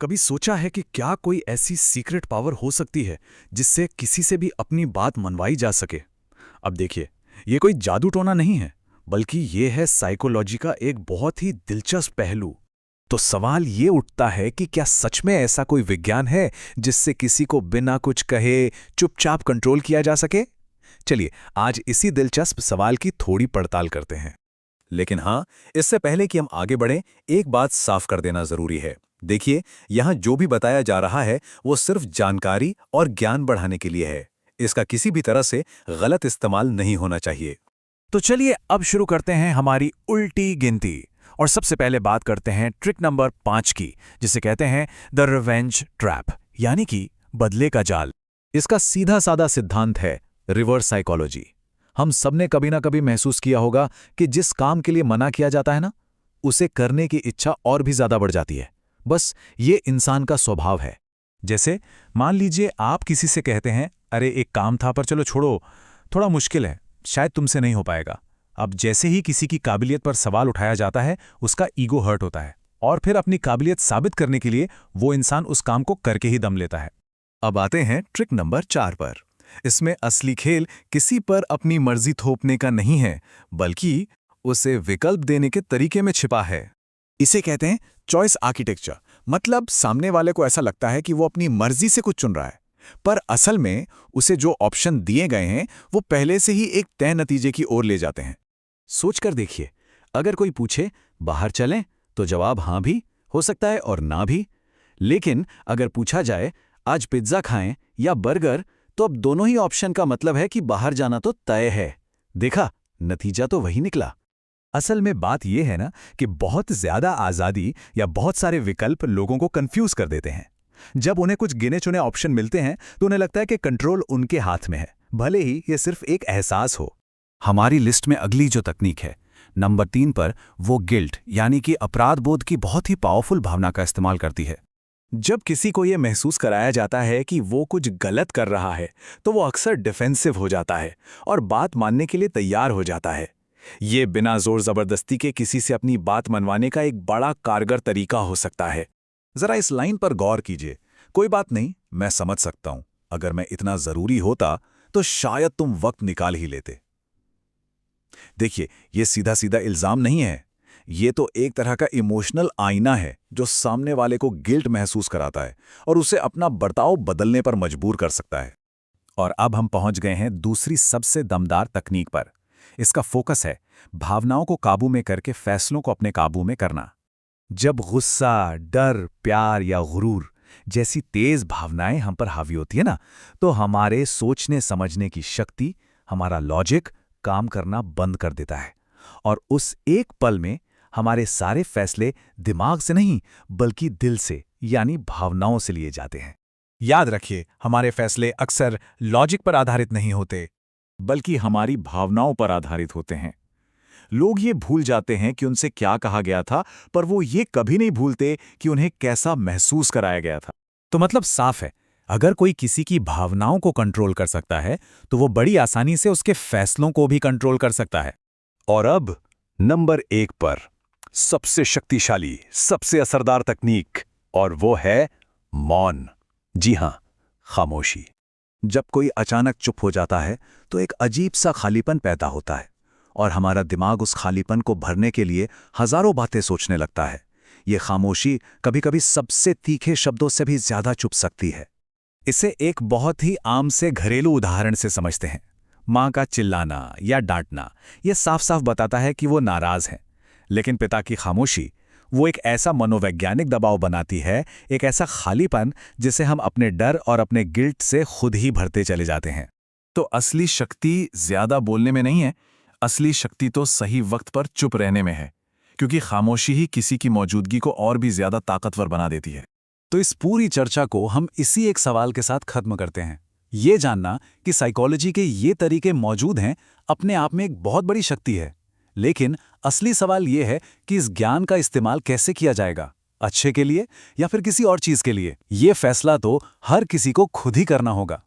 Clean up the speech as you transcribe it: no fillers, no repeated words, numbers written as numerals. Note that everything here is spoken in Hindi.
कभी सोचा है कि क्या कोई ऐसी सीक्रेट पावर हो सकती है जिससे किसी से भी अपनी बात मनवाई जा सके? अब देखिए, ये कोई जादू टोना नहीं है, बल्कि ये है साइकोलॉजी का एक बहुत ही दिलचस्प पहलू। तो सवाल ये उठता है कि क्या सच में ऐसा कोई विज्ञान है जिससे किसी को बिना कुछ कहे चुपचाप कंट्रोल किया जा सके? चलिए आज इसी दिलचस्प सवाल की थोड़ी पड़ताल करते हैं। लेकिन हाँ, इससे पहले कि हम आगे बढ़ें, एक बात साफ कर देना जरूरी है। देखिए, यहाँ जो भी बताया जा रहा है वो सिर्फ जानकारी और ज्ञान बढ़ाने के लिए है। इसका किसी भी तरह से गलत इस्तेमाल नहीं होना चाहिए। तो चलिए अब शुरू करते हैं हमारी उल्टी गिनती। और सबसे पहले बात करते हैं ट्रिक नंबर 5 की, जिसे कहते हैं द रिवेंज ट्रैप, यानी कि बदले का जाल। इसका सीधा साधा सिद्धांत है रिवर्स साइकोलॉजी। हम सबने कभी ना कभी महसूस किया होगा कि जिस काम के लिए मना किया जाता है ना, उसे करने की इच्छा और भी ज्यादा बढ़ जाती है। बस ये इंसान का स्वभाव है। जैसे मान लीजिए आप किसी से कहते हैं, अरे एक काम था पर चलो छोड़ो, थोड़ा मुश्किल है, शायद तुमसे नहीं हो पाएगा। अब जैसे ही किसी की काबिलियत पर सवाल उठाया जाता है, उसका ईगो हर्ट होता है और फिर अपनी काबिलियत साबित करने के लिए वो इंसान उस काम को करके ही दम लेता है। अब आते हैं ट्रिक नंबर 4 पर। इसमें असली खेल किसी पर अपनी मर्जी थोपने का नहीं है, बल्कि उसे विकल्प देने के तरीके में छिपा है। इसे कहते हैं चॉइस आर्किटेक्चर। मतलब सामने वाले को ऐसा लगता है कि वो अपनी मर्जी से कुछ चुन रहा है, पर असल में उसे जो ऑप्शन दिए गए हैं वो पहले से ही एक तय नतीजे की ओर ले जाते हैं। सोचकर देखिए, अगर कोई पूछे बाहर चलें, तो जवाब हां भी हो सकता है और ना भी। लेकिन अगर पूछा जाए आज पिज्जा खाएं या बर्गर, तो अब दोनों ही ऑप्शन का मतलब है कि बाहर जाना तो तय है। देखा, नतीजा तो वही निकला। असल में बात यह है ना कि बहुत ज्यादा आजादी या बहुत सारे विकल्प लोगों को कंफ्यूज कर देते हैं। जब उन्हें कुछ गिने चुने ऑप्शन मिलते हैं तो उन्हें लगता है कि कंट्रोल उनके हाथ में है, भले ही ये सिर्फ एक एहसास हो। हमारी लिस्ट में अगली जो तकनीक है, नंबर 3 पर, वो गिल्ट यानी कि अपराध बोध की बहुत ही पावरफुल भावना का इस्तेमाल करती है। जब किसी को यह महसूस कराया जाता है कि वो कुछ गलत कर रहा है, तो वो अक्सर डिफेंसिव हो जाता है और बात मानने के लिए तैयार हो जाता है। ये बिना जोर जबरदस्ती के किसी से अपनी बात मनवाने का एक बड़ा कारगर तरीका हो सकता है। जरा इस लाइन पर गौर कीजिए। कोई बात नहीं, मैं समझ सकता हूं। अगर मैं इतना जरूरी होता तो शायद तुम वक्त निकाल ही लेते। देखिए, ये सीधा सीधा इल्जाम नहीं है। ये तो एक तरह का इमोशनल आईना है जो सामने वाले को गिल्ट महसूस कराता है और उसे अपना बर्ताव बदलने पर मजबूर कर सकता है। और अब हम पहुंच गए हैं दूसरी सबसे दमदार तकनीक पर। इसका फोकस है भावनाओं को काबू में करके फैसलों को अपने काबू में करना। जब गुस्सा, डर, प्यार या गुरूर जैसी तेज भावनाएं हम पर हावी होती है ना, तो हमारे सोचने समझने की शक्ति, हमारा लॉजिक काम करना बंद कर देता है और उस एक पल में हमारे सारे फैसले दिमाग से नहीं बल्कि दिल से यानी भावनाओं से लिए जाते हैं। याद रखिए, हमारे फैसले अक्सर लॉजिक पर आधारित नहीं होते, बल्कि हमारी भावनाओं पर आधारित होते हैं। लोग ये भूल जाते हैं कि उनसे क्या कहा गया था, पर वो ये कभी नहीं भूलते कि उन्हें कैसा महसूस कराया गया था। तो मतलब साफ है, अगर कोई किसी की भावनाओं को कंट्रोल कर सकता है तो वो बड़ी आसानी से उसके फैसलों को भी कंट्रोल कर सकता है। और अब नंबर 1 पर सबसे शक्तिशाली, सबसे असरदार तकनीक, और वो है मौन। जी हां, खामोशी। जब कोई अचानक चुप हो जाता है तो एक अजीब सा खालीपन पैदा होता है और हमारा दिमाग उस खालीपन को भरने के लिए हजारों बातें सोचने लगता है। ये खामोशी कभी-कभी सबसे तीखे शब्दों से भी ज्यादा चुप सकती है। इसे एक बहुत ही आम से घरेलू उदाहरण से समझते हैं। माँ का चिल्लाना या डांटना ये साफ साफ बताता है कि वो नाराज हैं, लेकिन पिता की खामोशी वो एक ऐसा मनोवैज्ञानिक दबाव बनाती है, एक ऐसा खालीपन जिसे हम अपने डर और अपने गिल्ट से खुद ही भरते चले जाते हैं। तो असली शक्ति ज्यादा बोलने में नहीं है, असली शक्ति तो सही वक्त पर चुप रहने में है, क्योंकि खामोशी ही किसी की मौजूदगी को और भी ज्यादा ताकतवर बना देती है। तो इस पूरी चर्चा को हम इसी एक सवाल के साथ खत्म करते हैं। ये जानना कि साइकोलॉजी के ये तरीके मौजूद हैं अपने आप में एक बहुत बड़ी शक्ति है, लेकिन असली सवाल ये है कि इस ज्ञान का इस्तेमाल कैसे किया जाएगा, अच्छे के लिए या फिर किसी और चीज के लिए। ये फैसला तो हर किसी को खुद ही करना होगा।